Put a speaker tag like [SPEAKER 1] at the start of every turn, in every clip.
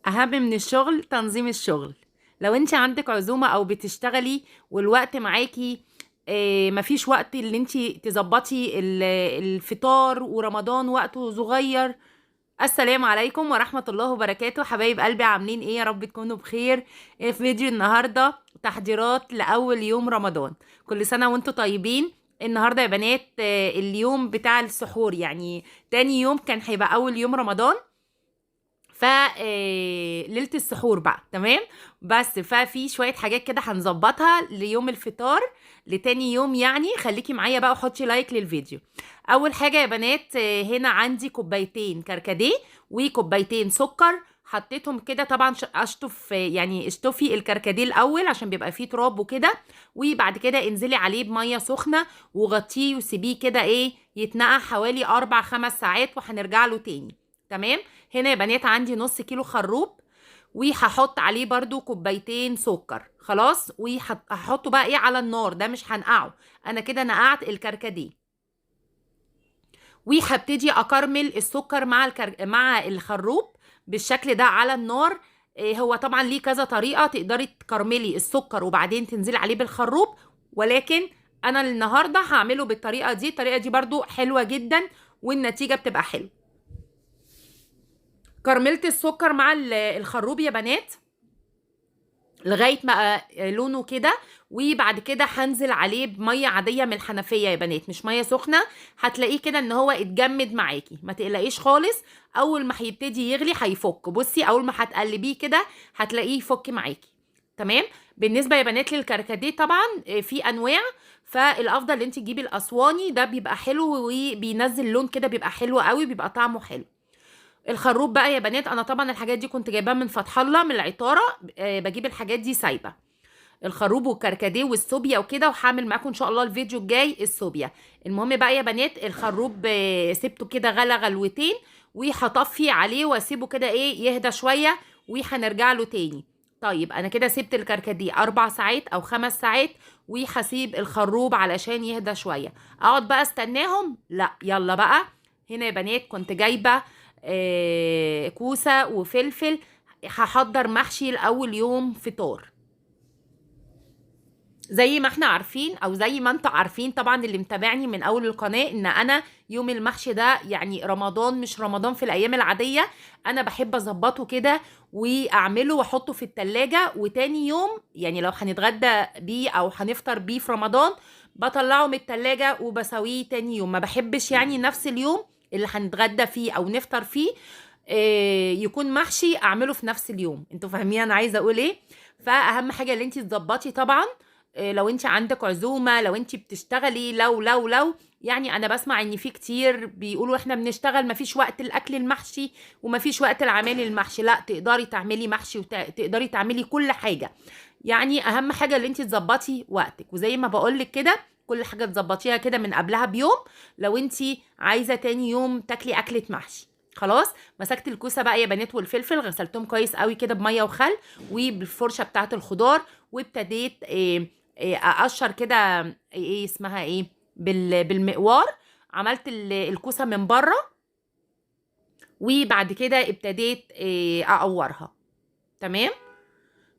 [SPEAKER 1] اهم من الشغل تنظيم الشغل. لو انت عندك عزومة او بتشتغلي والوقت معاكي، مفيش وقت اللي انت تظبطي الفطار، ورمضان وقته صغير. السلام عليكم ورحمة الله وبركاته، حبايب قلبي، عاملين ايه؟ يا رب تكونوا بخير. في فيديو النهاردة تحضيرات لأول يوم رمضان. كل سنة وانتوا طيبين. النهاردة يا بنات اليوم بتاع السحور، يعني تاني يوم كان هيبقى أول يوم رمضان. ف ليله السحور بقى، تمام. بس ففي شويه حاجات كده هنظبطها ليوم الفطار لتاني يوم، يعني خليكي معايا بقى وحطي لايك للفيديو. اول حاجه يا بنات، هنا عندي كوبايتين كركديه وكوبايتين سكر. حطيتهم كده طبعا، اشطف يعني اشطفي الكركديه الاول عشان بيبقى فيه تراب وكده. وبعد كده انزلي عليه بميه سخنه وغطيه وسيبيه كده ايه يتنقع حوالي 4 5 ساعات، وهنرجع له تاني. تمام. هنا يا بنات عندي نص كيلو خروب، وهحط عليه برضو كوبايتين سكر. خلاص، وهحطه بقى ايه على النار، ده مش هنقعه. انا كده نقعت الكركديه، وهبتدي اكرمل السكر مع الخروب بالشكل ده على النار. هو طبعا ليه كذا طريقة تقدري تكرملي السكر وبعدين تنزلي عليه بالخروب، ولكن انا النهاردة هعمله بالطريقة دي. الطريقة دي برضو حلوة جدا والنتيجة بتبقى حلوة. كرملت السكر مع الخروب يا بنات لغايه ما لونه كده، وبعد كده هنزل عليه بميه عاديه من الحنفيه يا بنات، مش ميه سخنه. هتلاقيه كده ان هو اتجمد معاكي، ما تقلقيش خالص. اول ما هيبتدي يغلي هيفك، بصي اول ما هتقلبيه كده هتلاقيه يفك معاكي. تمام. بالنسبه يا بنات للكركديه طبعا في انواع، فالافضل ان انت تجيبي الاسواني، ده بيبقى حلو وبينزل لون كده، بيبقى حلو قوي، بيبقى طعمه حلو. الخروب بقى يا بنات، انا طبعا الحاجات دي كنت جايباها من فتح الله من العطاره. بجيب الحاجات دي سايبه، الخروب والكركديه والسوبيا وكده، وهعمل معاكم ان شاء الله الفيديو الجاي السوبيا. المهم بقى يا بنات الخروب سبته كده غلى غلوتين، وهطفي عليه واسيبه كده ايه يهدى شويه، وهنرجع له تاني. طيب انا كده سبت الكركديه 4 ساعات او 5 ساعات، وهسيب الخروب علشان يهدى شويه. اقعد بقى استناهم؟ لا، يلا بقى. هنا يا بنات كنت جايبه كوسه وفلفل. هحضر محشي لاول يوم فطار. زي ما احنا عارفين او زي ما انتوا عارفين طبعا اللي متابعني من اول القناة، ان انا يوم المحشي ده يعني رمضان، مش رمضان في الايام العادية. انا بحب اظبطه كده واعمله واحطه في التلاجة، وتاني يوم يعني لو هنتغدى بيه او هنفطر بيه في رمضان بطلعه من التلاجة وبسويه تاني يوم. ما بحبش يعني نفس اليوم اللي هنتغدى فيه او نفطر فيه يكون محشي اعمله في نفس اليوم. انتوا فاهمين انا عايزه اقول ايه؟ فاهم حاجه اللي انت تظبطي طبعا. لو انت عندك عزومه، لو انت بتشتغلي، لو يعني انا بسمع ان في كتير بيقولوا احنا بنشتغل مفيش وقت الاكل المحشي ومفيش وقت العمال المحشي. لا، تقدري تعملي محشي وتقدري تعملي كل حاجه. يعني اهم حاجه اللي انت تظبطي وقتك، وزي ما بقولك كده كل حاجه تظبطيها كده من قبلها بيوم لو انت عايزه تاني يوم تاكلي اكله محشي. خلاص. مسكت الكوسه بقى يا بنات والفلفل، غسلتهم كويس قوي كده بميه وخل وبالفرشه بتاعه الخضار، وابتديت اقشر كده ايه اسمها ايه بالمقوار. عملت الكوسه من بره، وبعد كده ابتديت اقورها. تمام.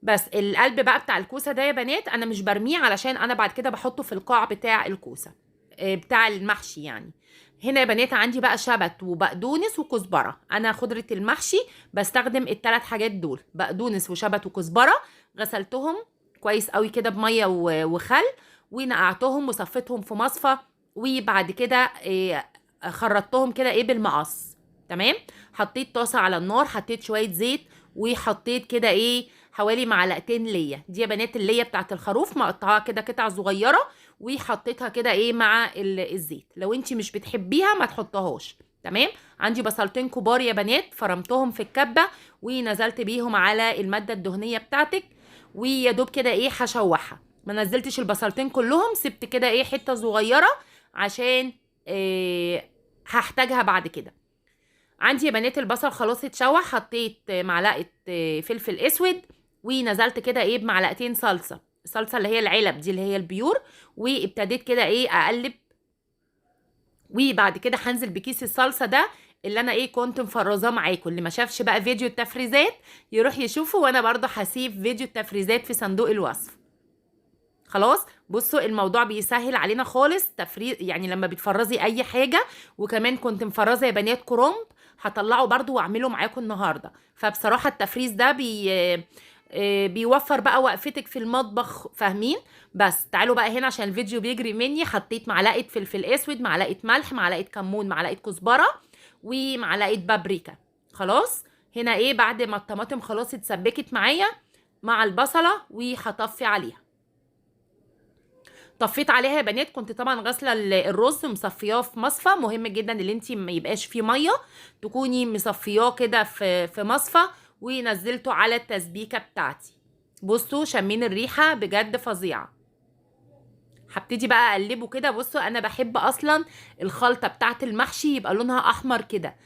[SPEAKER 1] بس القلب بقى بتاع الكوسه ده يا بنات انا مش برميه، علشان انا بعد كده بحطه في القاع بتاع الكوسه بتاع المحشي يعني. هنا يا بنات عندي بقى شبت وبقدونس وكزبره. انا خضره المحشي بستخدم ال3 حاجات دول، بقدونس وشبت وكزبره. غسلتهم كويس قوي كده بميه وخل، ونقعتهم وصفيتهم في مصفى، وبعد كده خرطتهم كده ايه بالمقص. تمام. حطيت طاسه على النار، حطيت شويه زيت، وحطيت كده ايه حوالي معلقتين ليا. دي يا بنات الليا بتاعت الخروف مقطعاها كده قطع صغيره، وحطيتها كده ايه مع الزيت. لو انت مش بتحبيها ما تحطهاش. تمام. عندي بصلتين كبار يا بنات فرمتهم في الكبه، ونزلت بيهم على الماده الدهنيه بتاعتك، ويا دوب كده ايه هشوحها. ما نزلتش البصلتين كلهم، سبت كده ايه حته صغيره عشان إيه هحتاجها بعد كده. عندي يا بنات البصل خلاص اتشوح، حطيت معلقه فلفل اسود، ونزلت كده ايه بمعلقتين صلصه، الصلصه اللي هي العلب دي اللي هي البيور، وابتديت كده ايه اقلب. وبعد كده هنزل بكيس الصلصه ده اللي انا كنت مفرزاه معاكم. اللي ما شافش بقى فيديو التفريزات يروح يشوفه، وانا برضو هسيب فيديو التفريزات في صندوق الوصف. خلاص، بصوا الموضوع بيسهل علينا خالص. تفريز يعني لما بتفرزي اي حاجه، وكمان كنت مفرزه يا بنات كرنب، هطلعه برضو واعمله معاكم النهارده. فبصراحه التفريز ده بيوفر بقى وقفتك في المطبخ، فاهمين؟ بس تعالوا بقى هنا عشان الفيديو بيجري مني. حطيت معلقه فلفل اسود، معلقه ملح، معلقه كمون، معلقه كزبره، ومعلقه بابريكا. خلاص، هنا بعد ما الطماطم خلاص اتسبكت معايا مع البصله، وهطفي عليها. طفيت عليها يا بنات. كنت طبعا غاسله الرز مصفياه في مصفى. مهم جدا ان انت ما يبقاش فيه ميه، تكوني مصفياه كده في مصفى، ونزلته على التسبيكه بتاعتي. بصوا شمين الريحه بجد فظيعه. هبتدي بقى اقلبه كده. بصوا انا بحب اصلا الخلطه بتاعت المحشي يبقى لونها احمر كده.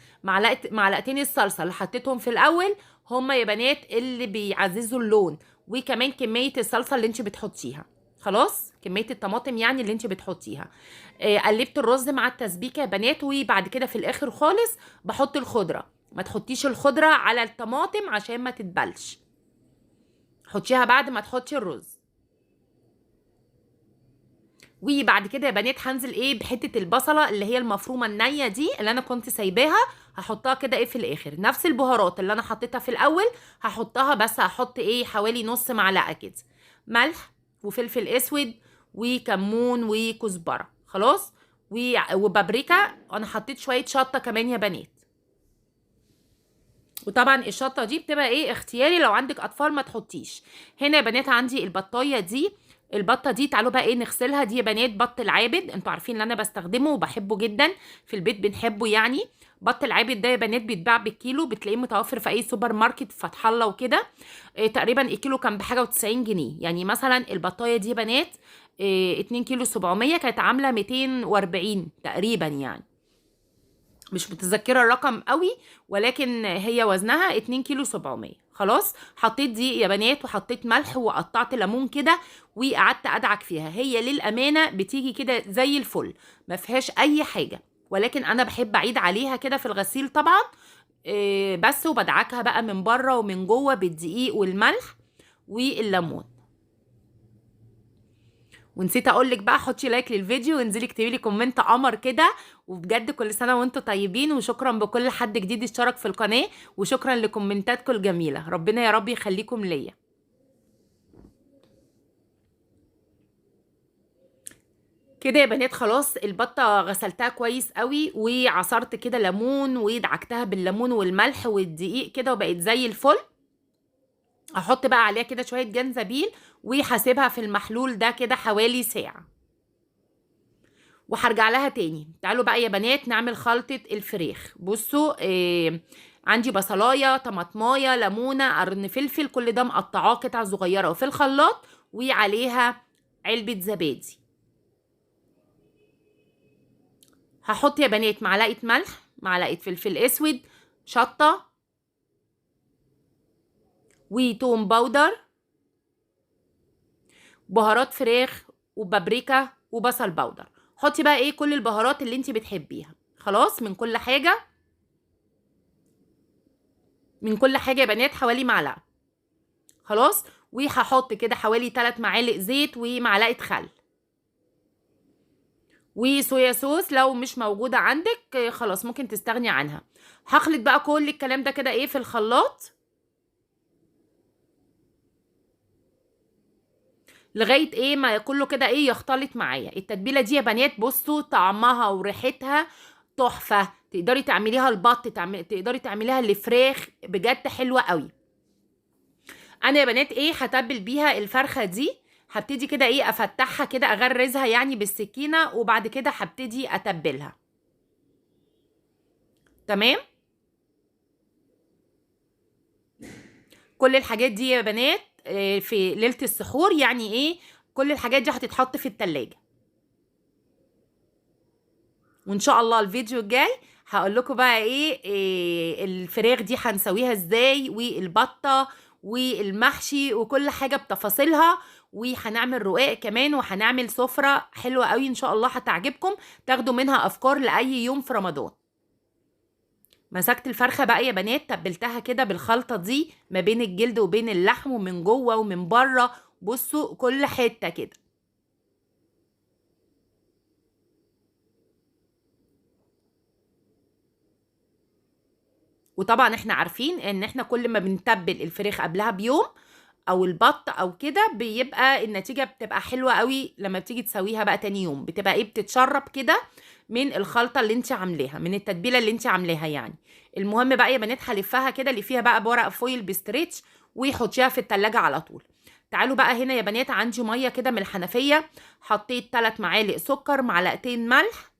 [SPEAKER 1] معلقتين الصلصه اللي حطيتهم في الاول هما يا بنات اللي بيعززوا اللون، وكمان كميه الصلصه اللي انت بتحطيها. خلاص، كميه الطماطم يعني اللي انت بتحطيها. قلبت الرز مع التسبيكه يا بنات، وبعد كده في الاخر خالص بحط الخضره. ما تحطيش الخضره على الطماطم عشان ما تتبلش، حطيها بعد ما تحطي الرز. وبعد كده يا بنات هنزل بحته البصله اللي هي المفرومه النيه دي اللي انا كنت سايباها. هحطها كده في الاخر. نفس البهارات اللي انا حطيتها في الاول هحطها، بس هحط حوالي نص معلقه كده ملح وفلفل اسود وكمون وكزبره. خلاص، وبابريكا. انا حطيت شويه شطه كمان يا بنات. وطبعا الشطه دي بتبقى اختياري، لو عندك اطفال ما تحطيش. هنا يا بنات عندي البطايه دي. البطه دي تعالوا بقى نغسلها. دي يا بنات بط العابد، انتوا عارفين ان انا بستخدمه وبحبه جدا، في البيت بنحبه يعني. بط العابد ده يا بنات بيتباع بالكيلو، بتلاقيه متوفر في اي سوبر ماركت، في فتح الله وكده. تقريبا الكيلو كان بحاجه و90 جنيه. يعني مثلا البطايه دي يا بنات 2 كيلو 700 كانت عامله 240 تقريبا يعني. مش متذكره الرقم قوي، ولكن هي وزنها 2 كيلو 700. خلاص، حطيت دي يا بنات، وحطيت ملح، وقطعت ليمون كده، وقعدت ادعك فيها. هي للامانه بتيجي كده زي الفل، ما فيهاش اي حاجه، ولكن انا بحب اعيد عليها كده في الغسيل طبعا. بس وبدعكها بقى من بره ومن جوه بالدقيق والملح والليمون. ونسيت اقول لك بقى، حطي لايك للفيديو، وانزلي اكتبي لي كومنت قمر كده. وبجد كل سنه وانتم طيبين، وشكرا بكل حد جديد اشترك في القناه، وشكرا لكومنتاتكم الجميله. ربنا يا رب يخليكم ليا. كده يا بنات خلاص البطه غسلتها كويس قوي، وعصرت كده ليمون، ودعكتها بالليمون والملح والدقيق كده، وبقت زي الفل. هحط بقى عليها كده شويه جنزبيل، وهسيبها في المحلول ده كده حوالي ساعه، وهرجع لها تاني. تعالوا بقى يا بنات نعمل خلطة الفراخ. بصوا عندي بصلاية، طماطماية، ليمونة، قرن فلفل، كل ده مقطعاه قطع صغيرة وفي الخلاط، وعليها علبة زبادي. هحط يا بنات معلقة ملح، معلقة فلفل اسود، شطة، وتوم باودر، بهارات فراخ، وبابريكا، وبصل باودر. حطي بقى كل البهارات اللي انت بتحبيها. خلاص، من كل حاجة يا بنات حوالي معلقة. خلاص، وهحط كده حوالي 3 معالق زيت، ومعلقة خل، وصويا صوص لو مش موجودة عندك خلاص ممكن تستغني عنها. هخلط بقى كل الكلام ده كده في الخلاط لغاية ما كله كده يختلط معايا. التتبيلة دي يا بنات بصوا طعمها وريحتها تحفة. تقدري تعمليها البط، تقدري تعمليها الفراخ، بجد حلوة قوي. انا يا بنات هتبل بيها الفرخه دي. هبتدي كده افتحها كده، اغرزها يعني بالسكينه، وبعد كده هبتدي اتبلها. تمام. كل الحاجات دي يا بنات في ليله السحور يعني كل الحاجات دي هتتحط في التلاجة. وان شاء الله الفيديو الجاي هقول لكم بقى الفراخ دي هنسويها ازاي، والبطه والمحشي وكل حاجه بتفاصيلها. وهنعمل رقاق كمان، وهنعمل سفره حلوه قوي ان شاء الله هتعجبكم، تاخدوا منها افكار لاي يوم في رمضان. مسكت الفرخه بقى يا بنات، تبلتها كده بالخلطه دي ما بين الجلد وبين اللحم ومن جوه ومن بره، بصوا كل حته كده. وطبعا احنا عارفين ان احنا كل ما بنتبل الفراخ قبلها بيوم او البط او كده بيبقى النتيجة بتبقى حلوة قوي، لما بتيجي تسويها بقى تاني يوم بتبقى ايه، بتتشرب كده من الخلطة اللي انت عاملاها، من التتبيلة اللي انت عاملاها يعني. المهم بقى يا بنات هلفها كده، اللي فيها بقى بورق فويل بستريتش وحطيها في التلاجة على طول. تعالوا بقى هنا يا بنات، عندي مية كده من الحنفية، حطيت 3 معالق سكر، معلقتين ملح،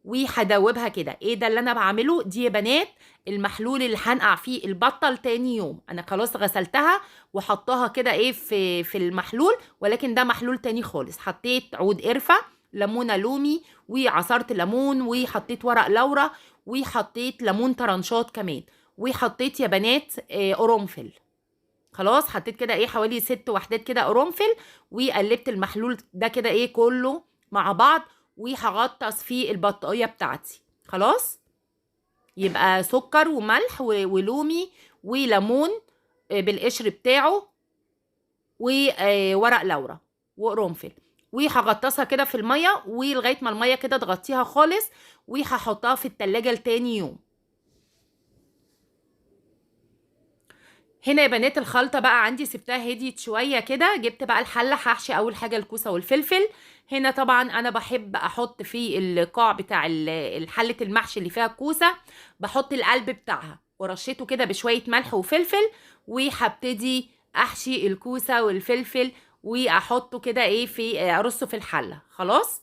[SPEAKER 1] وهدوبها كده. ايه ده اللي انا بعمله دي يا بنات؟ المحلول اللي هنقع فيه البطه لتاني يوم. انا خلاص غسلتها وحطها كده ايه في المحلول، ولكن ده محلول تاني خالص. حطيت عود قرفه، ليمونه لومي، وعصرت ليمون، وحطيت ورق لورا، وحطيت ليمون طرنشات كمان، وحطيت يا بنات قرنفل. خلاص حطيت كده ايه حوالي 6 وحدات كده قرنفل، وقلبت المحلول ده كده ايه كله مع بعض، وهغطس فيه البطايه بتاعتي. خلاص يبقى سكر وملح ولومي وليمون بالقشر بتاعه، وورق لورا وقرنفل، وهغطسها كده في الميه ولغايه ما الميه كده تغطيها خالص، وهحطها في التلاجة لتاني يوم. هنا يا بنات الخلطة بقى عندي سبتها هديت شوية كده، جبت بقى الحلة هحشي أول حاجة الكوسة والفلفل. هنا طبعا أنا بحب أحط في القاع بتاع الحلة المحشي اللي فيها الكوسة، بحط القلب بتاعها ورشيته كده بشوية ملح وفلفل، وهبتدي أحشي الكوسة والفلفل وأحطه كده إيه في أرصه في الحلة. خلاص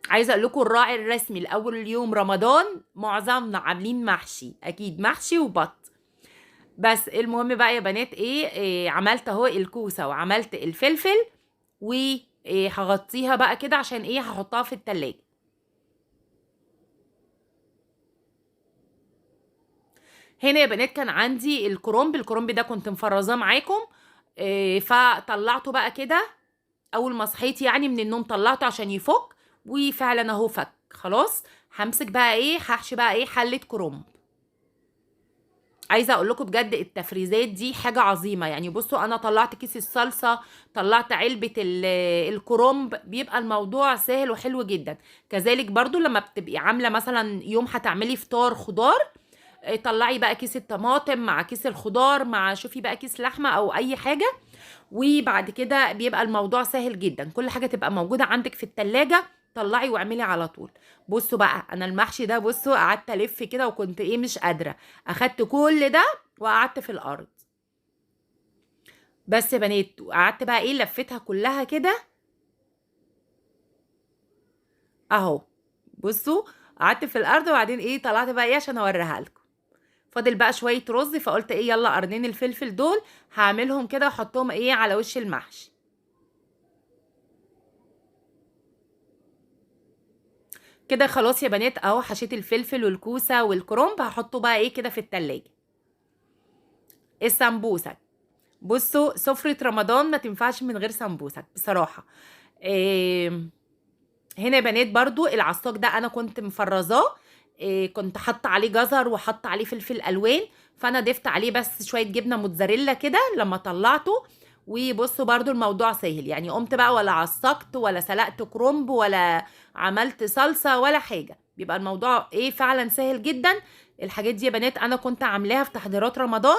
[SPEAKER 1] عايزه اقول لكم الراعي الرسمي لاول يوم رمضان معظمنا عاملين محشي، اكيد محشي وبط. بس المهم بقى يا بنات إيه عملت اهو الكوسه وعملت الفلفل، وهغطيها بقى كده عشان ايه هحطها في التلاجة. هنا يا بنات كان عندي الكرنب ده كنت مفرزاه معاكم، فطلعته بقى كده اول ما صحيت يعني من النوم، طلعته عشان يفك، وفعلا اهو فك. خلاص همسك بقى ايه هحشي بقى ايه حله كرنب. عايزه اقول لكم بجد التفريزات دي حاجه عظيمه يعني. بصوا انا طلعت كيس الصلصه، طلعت علبه الكرنب، بيبقى الموضوع سهل وحلو جدا. كذلك برضو لما بتبقي عامله مثلا يوم هتعملي فطار خضار، طلعي بقى كيس الطماطم مع كيس الخضار مع شوفي بقى كيس لحمه او اي حاجه، وبعد كده بيبقى الموضوع سهل جدا. كل حاجه تبقى موجوده عندك في التلاجة، طلعي واعملي على طول. بصوا بقى انا المحشي ده، بصوا قعدت الف كده وكنت ايه مش قادره، اخدت كل ده وقعدت في الارض. بس يا بنات قعدت بقى ايه لفتها كلها كده اهو. بصوا قعدت في الارض وبعدين ايه طلعت بقى ايه عشان اوريها لكم. فاضل بقى شويه رز، فقلت ايه يلا قرنين الفلفل دول هعملهم كده واحطهم ايه على وش المحشي. كده خلاص يا بنات اهو حشيت الفلفل والكوسه والكرنب، هحطه بقى ايه كده في التلاجة. السمبوسك، بصوا سفرة رمضان ما تنفعش من غير سمبوسك بصراحة. إيه، هنا يا بنات برضو العصاك ده انا كنت مفرزاه، إيه كنت حاطه عليه جزر وحاطه عليه فلفل الوان، فانا ضفت عليه بس شويه جبنه موتزاريلا كده لما طلعته. وبصوا برضو الموضوع سهل يعني، قمت بقى ولا عصقت ولا سلقت كرنب ولا عملت صلصه ولا حاجه، بيبقى الموضوع ايه فعلا سهل جدا. الحاجات دي يا بنات انا كنت عاملاها في تحضيرات رمضان،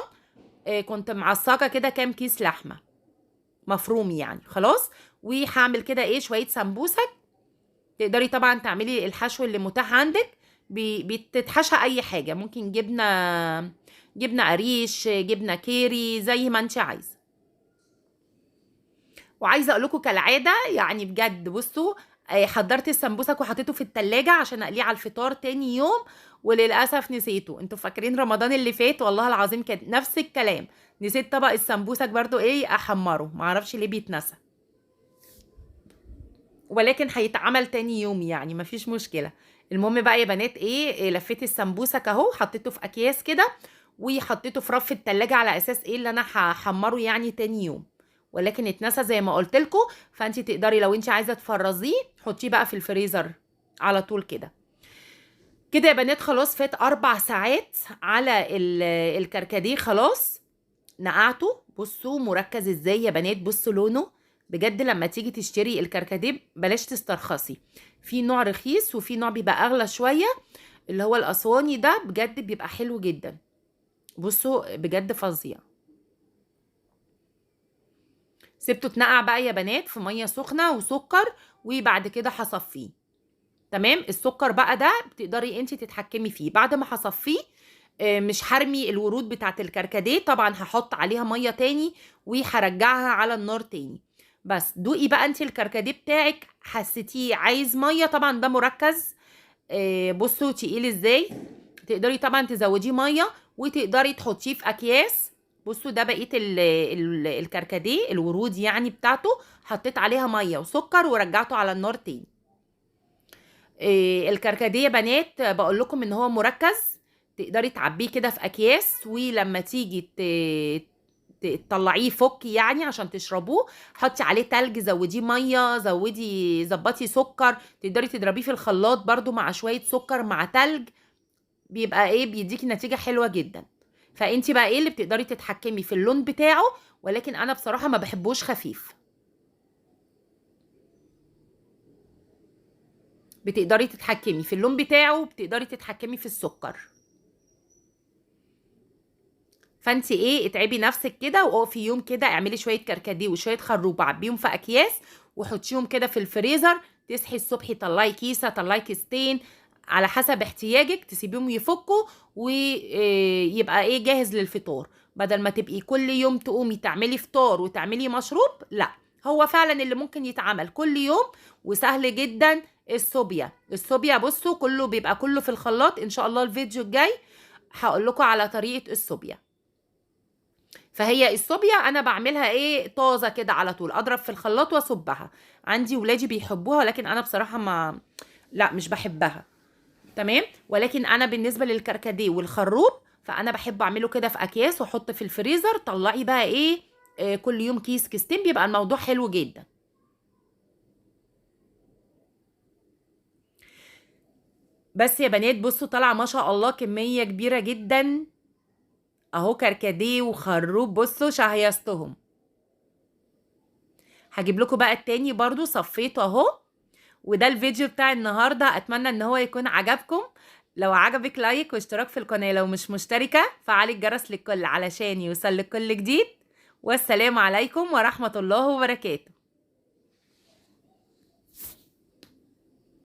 [SPEAKER 1] إيه كنت معصقه كده كام كيس لحمه مفروم يعني. خلاص وهعمل كده ايه شويه سمبوسك. تقدري طبعا تعملي الحشو اللي متاح عندك، بتتحشى اي حاجه، ممكن جبنه قريش، جبنه كيري، زي ما انت عايزه. وعايزه اقول لكم كالعاده يعني بجد، بصوا حضرت السمبوسك وحطيته في التلاجة عشان اقليه على الفطار تاني يوم، وللاسف نسيته. انتوا فاكرين رمضان اللي فات والله العظيم كان نفس الكلام، نسيت طبق السمبوسك برضو ايه احمره، معرفش ليه بيتنسى، ولكن هيتعمل تاني يوم يعني مفيش مشكلة. المهم بقى يا بنات ايه لفيت السمبوسك اهو، حطيته في اكياس كده وحطيته في رف التلاجة على اساس ايه اللي انا هحمره يعني تاني يوم، ولكن اتنسى زي ما قلت لكم. فانت تقدري لو انت عايزة تفرزيه حطيه بقى في الفريزر على طول كده. كده يا بنات خلاص فات 4 ساعات على الكركديه، خلاص نقعته. بصوا مركز ازاي يا بنات، بصوا لونه. بجد لما تيجي تشتري الكركديه بلاش تسترخصي، في نوع رخيص وفي نوع بيبقى اغلى شوية، اللي هو الاسواني ده بجد بيبقى حلو جدا. بصوا بجد فظيع. سبته اتنقع بقى يا بنات في ميه سخنه وسكر، وبعد كده هصفيه. تمام. السكر بقى ده بتقدري انت تتحكمي فيه. بعد ما هصفيه مش هرمي الورود بتاعت الكركديه طبعا، هحط عليها ميه تاني وهرجعها على النار تاني. بس دوقي بقى انت الكركديه بتاعك، حسيتيه عايز ميه؟ طبعا ده مركز. بصوا تقيل ازاي. تقدري طبعا تزوديه ميه وتقدري تحطيه في اكياس. بصوا ده بقيه الكركديه، الورود يعني بتاعته، حطيت عليها ميه وسكر ورجعته على النار تاني. الكركديه بنات بقول لكم ان هو مركز، تقدري تعبيه كده في اكياس، ولما تيجي تطلعيه فك يعني عشان تشربوه، حطي عليه تلج، زوديه ميه، ظبطي سكر، تقدري تضربيه في الخلاط برضو مع شويه سكر مع تلج، بيبقى ايه، بيديكي نتيجه حلوه جدا. فانتي بقى ايه اللي بتقدري تتحكمي في اللون بتاعه، ولكن انا بصراحه ما بحبوش خفيف. بتقدري تتحكمي في اللون بتاعه، بتقدري تتحكمي في السكر. فانت ايه، اتعبي نفسك كده واقفي يوم كده، اعملي شويه كركديه وشويه خروب، عبيهم في اكياس وحطيهم كده في الفريزر. تصحي الصبح طلعي كيسه، طلعي كيستين، على حسب احتياجك، تسيبيهم يفكوا ويبقى ايه جاهز للفطار. بدل ما تبقي كل يوم تقومي تعملي فطار وتعملي مشروب، لا، هو فعلا اللي ممكن يتعمل كل يوم وسهل جدا. الصوبيا بصوا كله بيبقى كله في الخلاط. ان شاء الله الفيديو الجاي هقول لكم على طريقه الصوبيا. فهي الصوبيا انا بعملها ايه طازه كده على طول، اضرب في الخلاط واصبها. عندي ولادي بيحبوها، ولكن انا بصراحه ما، لا مش بحبها. تمام. ولكن انا بالنسبه للكركديه والخروب فانا بحب اعمله كده في اكياس واحط في الفريزر. طلعي بقى ايه كل يوم كيس كيستين، بيبقى الموضوع حلو جدا. بس يا بنات بصوا طالعه ما شاء الله كميه كبيره جدا اهو، كركديه وخروب، بصوا شهيصتهم. هجيب لكم بقى التاني برضو صفيته اهو. وده الفيديو بتاع النهاردة، اتمنى ان هو يكون عجبكم. لو عجبك لايك واشتراك في القناة، لو مش مشتركة فعلي الجرس للكل علشان يوصل لك كل جديد. والسلام عليكم ورحمة الله وبركاته.